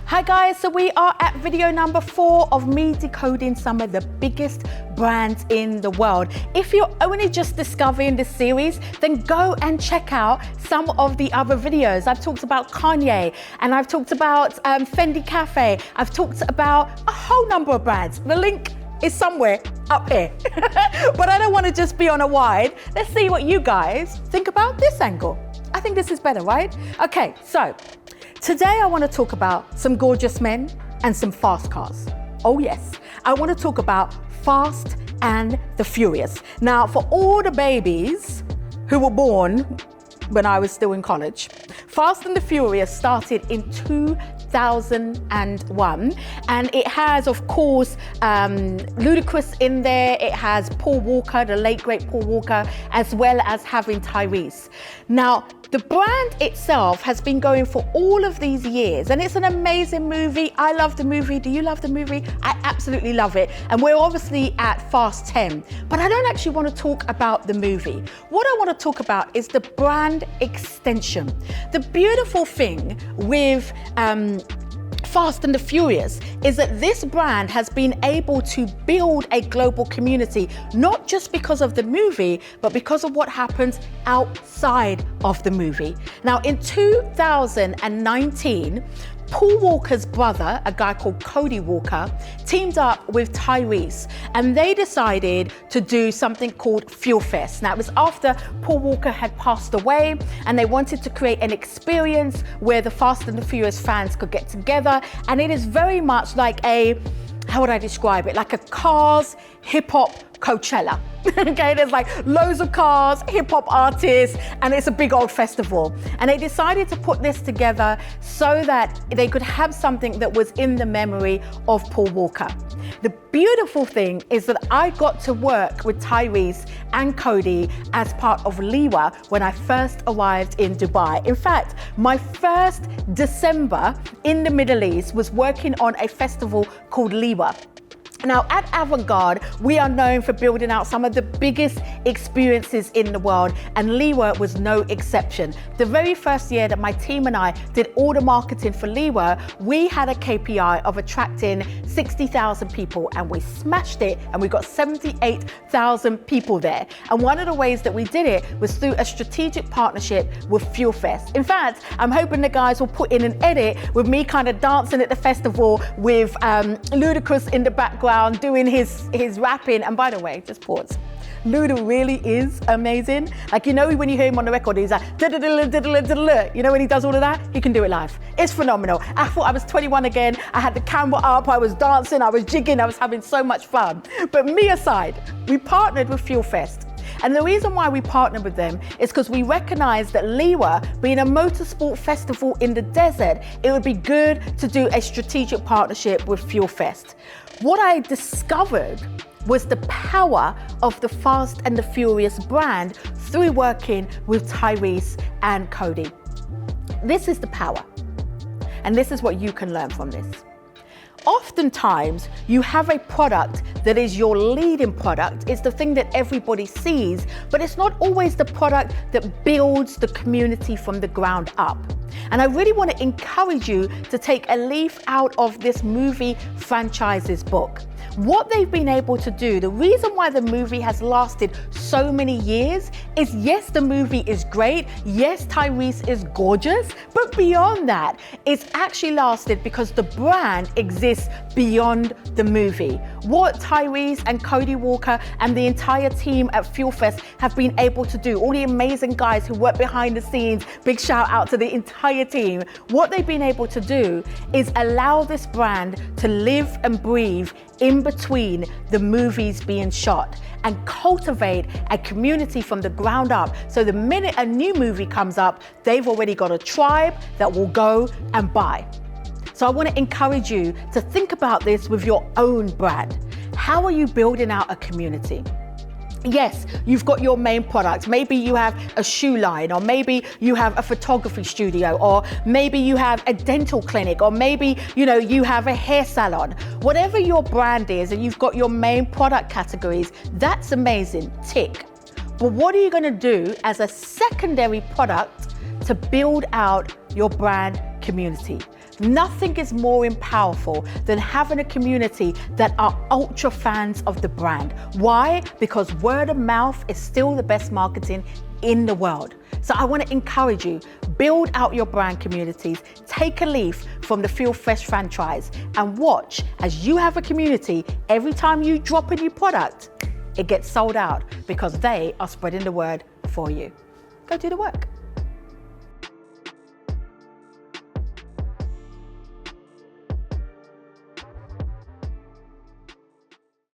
Hi guys, so we are at video number 4 of me decoding some of the biggest brands in the world. If you're only just discovering this series, then go and check out some of the other videos. I've talked about Kanye, and I've talked about Fendi Cafe. I've talked about a whole number of brands. The link is somewhere up here. But I don't want to just be on a wide. Let's see what you guys think about this angle. I think this is better, right? Okay, so today I want to talk about some gorgeous men and some fast cars. Oh yes, I want to talk about Fast and the Furious. Now, for all the babies who were born when I was still in college, Fast and the Furious started in 2001, and it has, of course, Ludacris in there. It has Paul Walker, the late great Paul Walker, as well as having Tyrese. Now, the brand itself has been going for all of these years, and it's an amazing movie. I love the movie. Do you love the movie? I absolutely love it. And we're obviously at Fast 10, but I don't actually want to talk about the movie. What I want to talk about is the brand extension. The beautiful thing with Fast and the Furious is that this brand has been able to build a global community, not just because of the movie, but because of what happens outside of the movie. Now, in 2019, Paul Walker's brother, a guy called Cody Walker, teamed up with Tyrese, and they decided to do something called Fuel Fest. Now, it was after Paul Walker had passed away, and they wanted to create an experience where the Fast and the Furious fans could get together, and it is very much like a, how would I describe it? Like a Cars hip-hop Coachella. Okay, there's like loads of cars, hip-hop artists, and it's a big old festival. And they decided to put this together so that they could have something that was in the memory of Paul Walker. The beautiful thing is that I got to work with Tyrese and Cody as part of Liwa when I first arrived in Dubai. In fact, my first December in the Middle East was working on a festival called Liwa. Now, at Avant-Garde, we are known for building out some of the biggest experiences in the world, and Liwa was no exception. The very first year that my team and I did all the marketing for Liwa, we had a KPI of attracting 60,000 people, and we smashed it, and we got 78,000 people there. And one of the ways that we did it was through a strategic partnership with Fuel Fest. In fact, I'm hoping the guys will put in an edit with me kind of dancing at the festival with Ludacris in the background, doing his rapping. And by the way, just pause. Luda really is amazing. Like, you know, when you hear him on the record, he's like, you know, when he does all of that, he can do it live. It's phenomenal. I thought I was 21 again. I had the camera up, I was dancing, I was jigging, I was having so much fun. But me aside, we partnered with Fuel Fest. And the reason why we partnered with them is because we recognized that Liwa, being a motorsport festival in the desert, it would be good to do a strategic partnership with Fuel Fest. What I discovered was the power of the Fast and the Furious brand through working with Tyrese and Cody. This is the power, and this is what you can learn from this. Oftentimes, you have a product that is your leading product. It's the thing that everybody sees, but it's not always the product that builds the community from the ground up. And I really want to encourage you to take a leaf out of this movie franchise's book. What they've been able to do, the reason why the movie has lasted so many years is, yes, the movie is great. Yes, Tyrese is gorgeous, but beyond that, it's actually lasted because the brand exists beyond the movie. What Tyrese and Cody Walker and the entire team at Fuel Fest have been able to do, all the amazing guys who work behind the scenes, big shout out to the entire team. What they've been able to do is allow this brand to live and breathe in between the movies being shot and cultivate a community from the ground up. So the minute a new movie comes up, they've already got a tribe that will go and buy. So I want to encourage you to think about this with your own brand. How are you building out a community? Yes, you've got your main product. Maybe you have a shoe line, or maybe you have a photography studio, or maybe you have a dental clinic, or maybe, you know, you have a hair salon. Whatever your brand is, and you've got your main product categories, that's amazing, tick. But what are you going to do as a secondary product to build out your brand community. Nothing is more powerful than having a community that are ultra fans of the brand. Why? Because word of mouth is still the best marketing in the world. So I want to encourage you, build out your brand communities, take a leaf from the Feel Fresh franchise and watch as you have a community. Every time you drop a new product, it gets sold out because they are spreading the word for you. Go do the work.